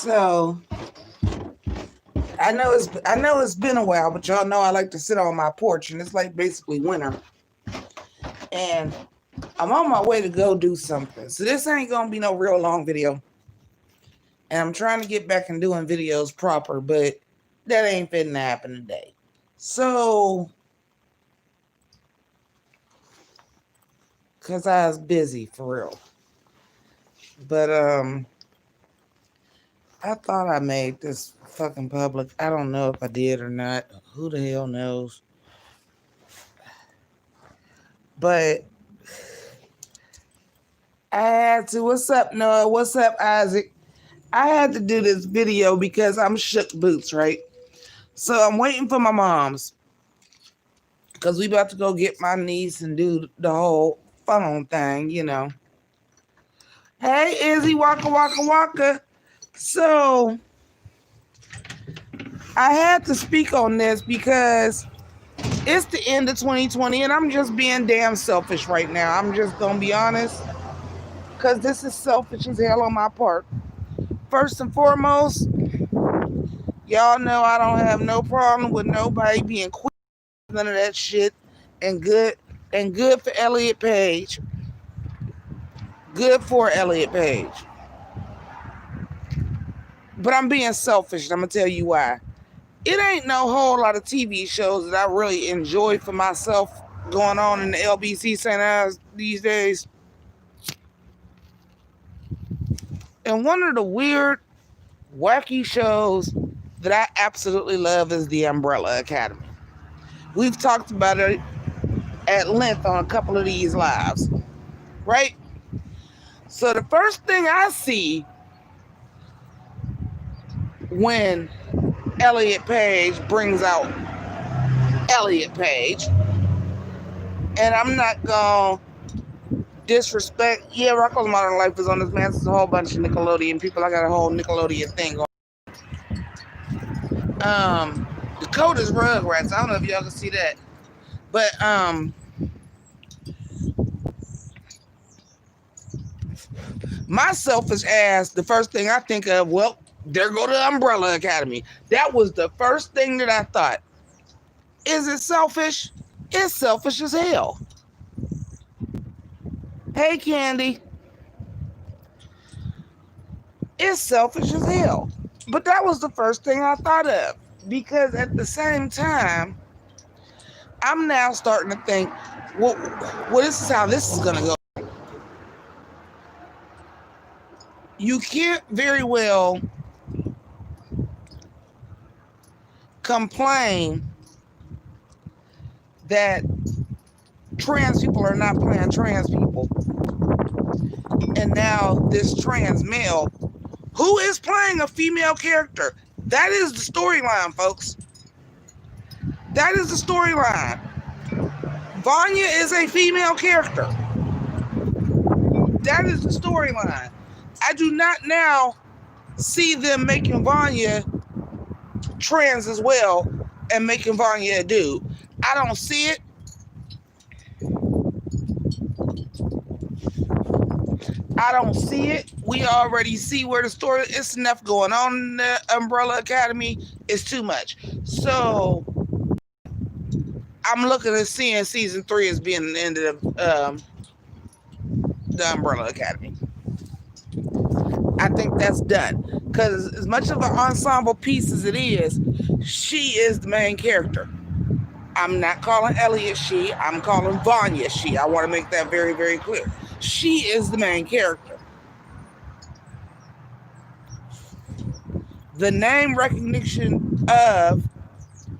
So I know it's been a while, but y'all know I like to sit on my porch, and it's like basically winter. And I'm on my way to go do something. So this ain't gonna be no real long video. And I'm trying to get back and doing videos proper, but that ain't fitting to happen today. So, cause I was busy for real. But I thought I made this fucking public. I don't know if I did or not. Who the hell knows? But I had to. What's up, Noah? What's up, Isaac? I had to do this video because I'm shook boots, right? So I'm waiting for my mom's because we about to go get my niece and do the whole phone thing, you know. Hey, Izzy, waka waka waka. So I had to speak on this because it's the end of 2020 and I'm just being damn selfish right now. I'm just gonna be honest because this is selfish as hell on my part. First and foremost, y'all know I don't have no problem with nobody being quick, none of that shit, and good for Elliot Page. Good for Elliot Page. But I'm being selfish, and I'm gonna tell you why. It ain't no whole lot of TV shows that I really enjoy for myself going on in the LBC St. Ives these days. And one of the weird, wacky shows that I absolutely love is The Umbrella Academy. We've talked about it at length on a couple of these lives, right? So the first thing I see when Elliot Page brings out Elliot Page, and I'm not gonna disrespect. Yeah, Rocko's Modern Life is on this, man. It's a whole bunch of Nickelodeon people. I got a whole Nickelodeon thing on. The code is Rugrats. I don't know if y'all can see that, but my selfish ass. The first thing I think of, well, there go the Umbrella Academy. That was the first thing that I thought. Is it selfish? It's selfish as hell. Hey, Candy. It's selfish as hell. But that was the first thing I thought of. Because at the same time, I'm now starting to think, well, this is how this is going to go. You can't very well complain that trans people are not playing trans people. And now this trans male who is playing a female character. That is the storyline, folks. That is the storyline. Vanya is a female character. That is the storyline. I do not now see them making Vanya trans as well and making Vanya a dude. I don't see it. I don't see it. We already see where the story is. It's enough going on in the Umbrella Academy. It's too much. So I'm looking at seeing season 3 as being the end of the Umbrella Academy. I think that's done. Because as much of an ensemble piece as it is, she is the main character. I'm not calling Elliot she. I'm calling Vanya she. I want to make that very, very clear. She is the main character. The name recognition of,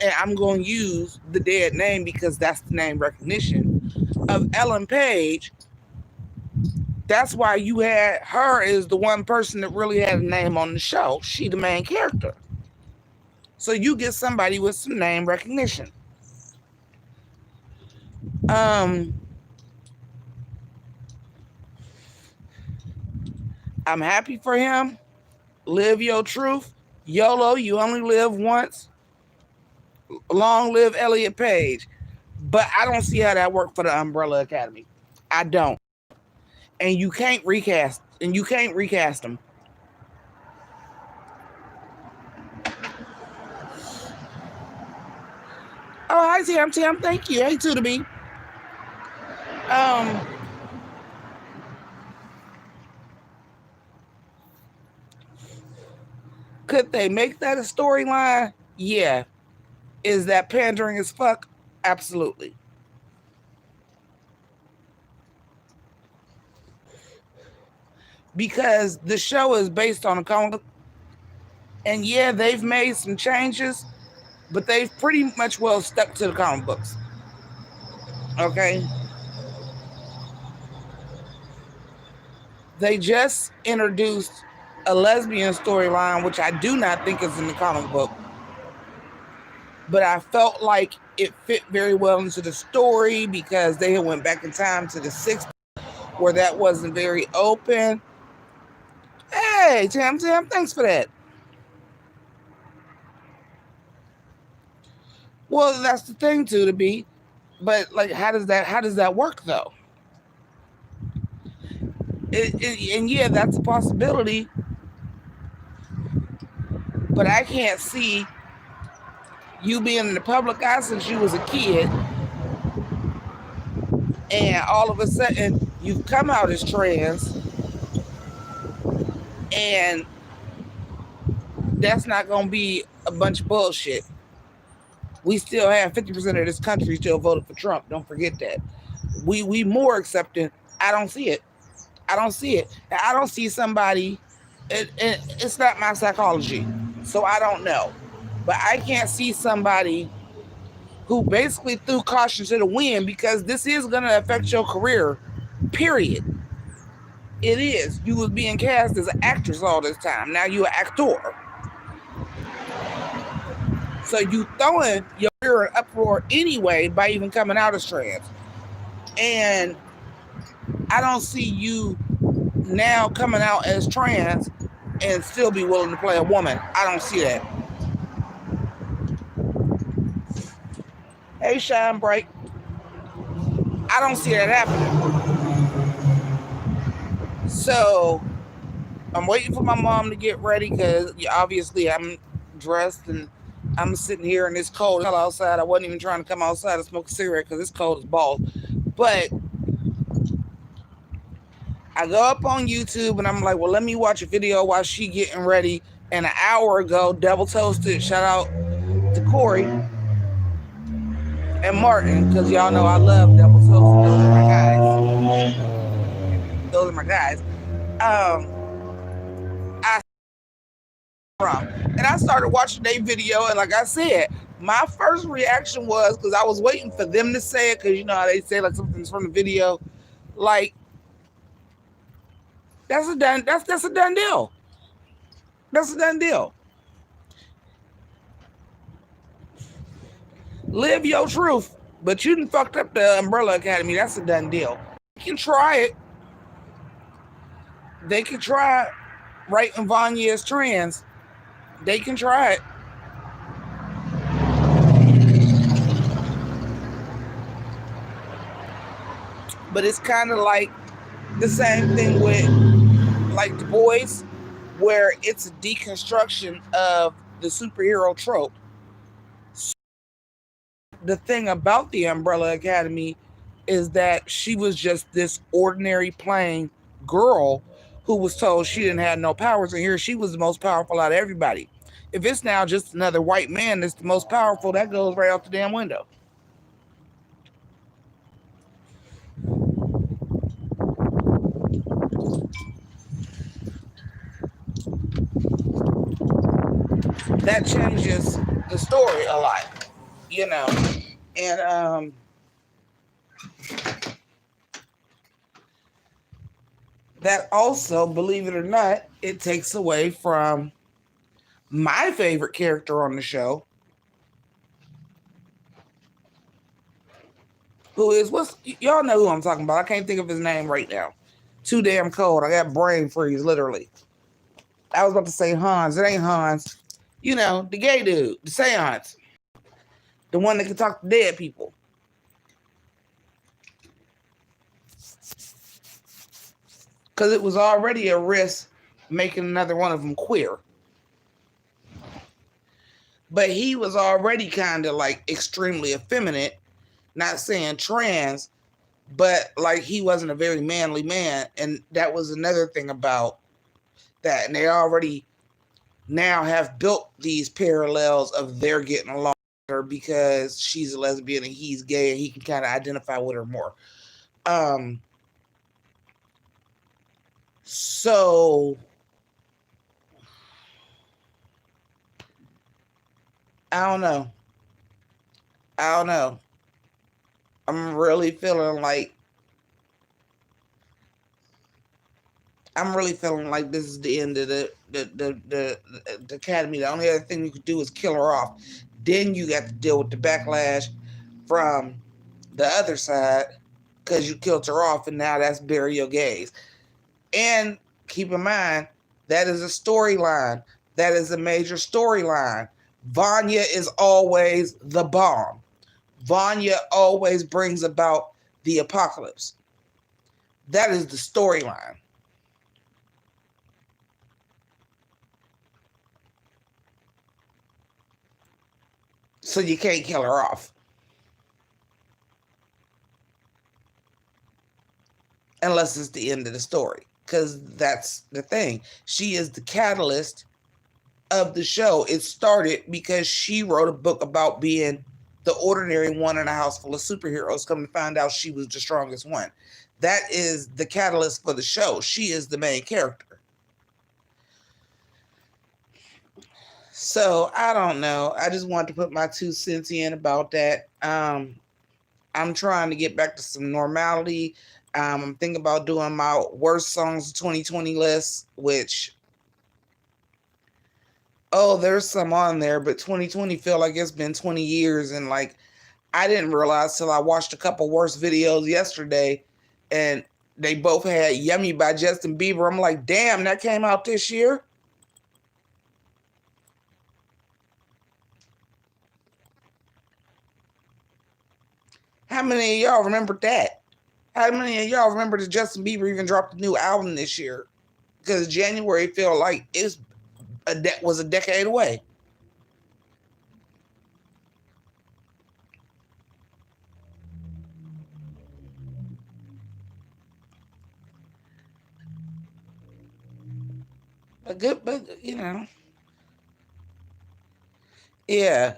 and I'm going to use the dead name because that's the name recognition of Ellen Page. That's why you had her as the one person that really had a name on the show. She the main character. So you get somebody with some name recognition. I'm happy for him. Live your truth. YOLO, you only live once. Long live Elliot Page. But I don't see how that worked for the Umbrella Academy. I don't. And you can't recast. And you can't recast them. Hi, Tam Tam. Thank you. Hey, to be. Um, could they make that a storyline? Yeah. Is that pandering as fuck? Absolutely. Because the show is based on a comic book. And yeah, they've made some changes, but they've pretty much well stuck to the comic books. Okay. They just introduced a lesbian storyline, which I do not think is in the comic book. But I felt like it fit very well into the story because they had went back in time to the 60s where that wasn't very open. Hey, Tam Tam, thanks for that. Well, that's the thing too, to be. But like, how does that work though? And yeah, that's a possibility. But I can't see you being in the public eye since you was a kid, and all of a sudden you've come out as trans, and that's not gonna be a bunch of bullshit. We still have 50% of this country still voted for Trump. Don't forget that. We more accepting. I don't see it. I don't see it. I don't see somebody. It's not my psychology, so I don't know. But I can't see somebody who basically threw caution to the wind because this is going to affect your career. Period. It is. You was being cast as an actress all this time. Now you're an actor. So you throwing your career in uproar anyway by even coming out as trans. And I don't see you now coming out as trans and still be willing to play a woman. I don't see that. Hey, Shine Bright. I don't see that happening. So I'm waiting for my mom to get ready because obviously I'm dressed and I'm sitting here and it's cold outside. I wasn't even trying to come outside and smoke a cigarette because it's cold as balls. But I go up on YouTube and I'm like, well, let me watch a video while she getting ready. And an hour ago, Double Toasted, shout out to Corey and Martin, because y'all know I love Double Toasted. Those are my guys. Those are my guys. I from and I started watching their video, and like I said, my first reaction was because I was waiting for them to say it, because you know how they say like something's from the video, like that's a done deal. That's a done deal. Live your truth, but you done fucked up the Umbrella Academy. That's a done deal. They can try it. They can try writing Vanya as trans. They can try it. But it's kind of like the same thing with like The Boys, where it's a deconstruction of the superhero trope. The thing about the Umbrella Academy is that she was just this ordinary plain girl who was told she didn't have no powers, and here she was the most powerful out of everybody. If it's now just another white man that's the most powerful, that goes right out the damn window. That changes the story a lot, you know. And that also, believe it or not, it takes away from my favorite character on the show, who is what's y'all know who I'm talking about. I can't think of his name right now. Too damn cold. I got brain freeze, literally. I was about to say Hans. It ain't Hans. You know, the gay dude, the seance. The one that can talk to dead people. Because it was already a risk making another one of them queer. but he was already kind of like extremely effeminate, not saying trans, but like he wasn't a very manly man. And that was another thing about that. And they already now have built these parallels of they're getting along because she's a lesbian and he's gay and he can kind of identify with her more. So I don't know. I don't know. I'm really feeling like this is the end of the academy. The only other thing you could do is kill her off. Then you got to deal with the backlash from the other side because you killed her off, and now that's bury your gays. And keep in mind, that is a storyline. That is a major storyline. Vanya is always the bomb. Vanya always brings about the apocalypse. That is the storyline. So you can't kill her off. Unless it's the end of the story. Because that's the thing. She is the catalyst of the show. It started because she wrote a book about being the ordinary one in a house full of superheroes. Come to find out she was the strongest one. That is the catalyst for the show. She is the main character. So I don't know. I just wanted to put my 2 cents in about that. I'm trying to get back to some normality. I'm thinking about doing my worst songs of 2020 list, which, there's some on there, but 2020 feel like it's been 20 years. And like, I didn't realize till I watched a couple worst videos yesterday and they both had Yummy by Justin Bieber. I'm like, damn, that came out this year. How many of y'all remember that? How many of y'all remember that Justin Bieber even dropped a new album this year? Because January felt like was a decade away. But yeah.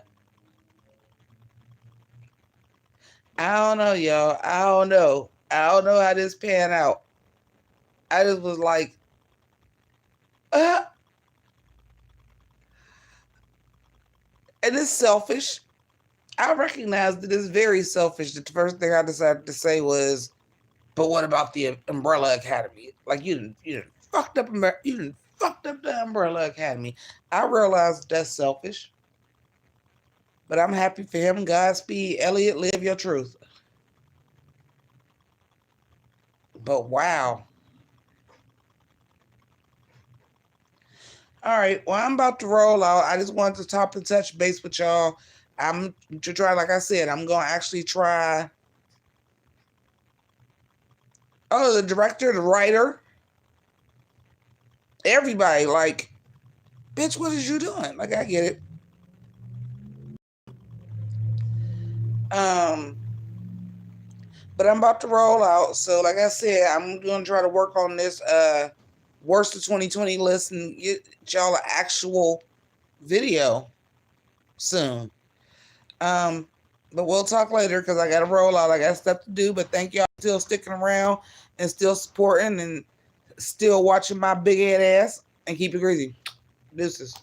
I don't know, y'all. I don't know. I don't know how this pan out. I just was like, and it's selfish. I recognize that it's very selfish. The first thing I decided to say was, "But what about the Umbrella Academy? Like you didn't fucked up. You didn't fucked up the Umbrella Academy." I realized that's selfish, but I'm happy for him. Godspeed, Elliot. Live your truth. But wow. All right. Well, I'm about to roll out. I just wanted to top and touch base with y'all. I'm to try, like I said, I'm gonna actually try. Oh, the director, the writer, everybody, like, bitch, what is you doing? Like, I get it. But I'm about to roll out. So, like I said, I'm gonna try to work on this worst of 2020 list and get y'all an actual video soon. But we'll talk later because I got to roll out. I got stuff to do. But thank y'all still sticking around and still supporting and still watching my big head ass and keep it greasy. Deuces.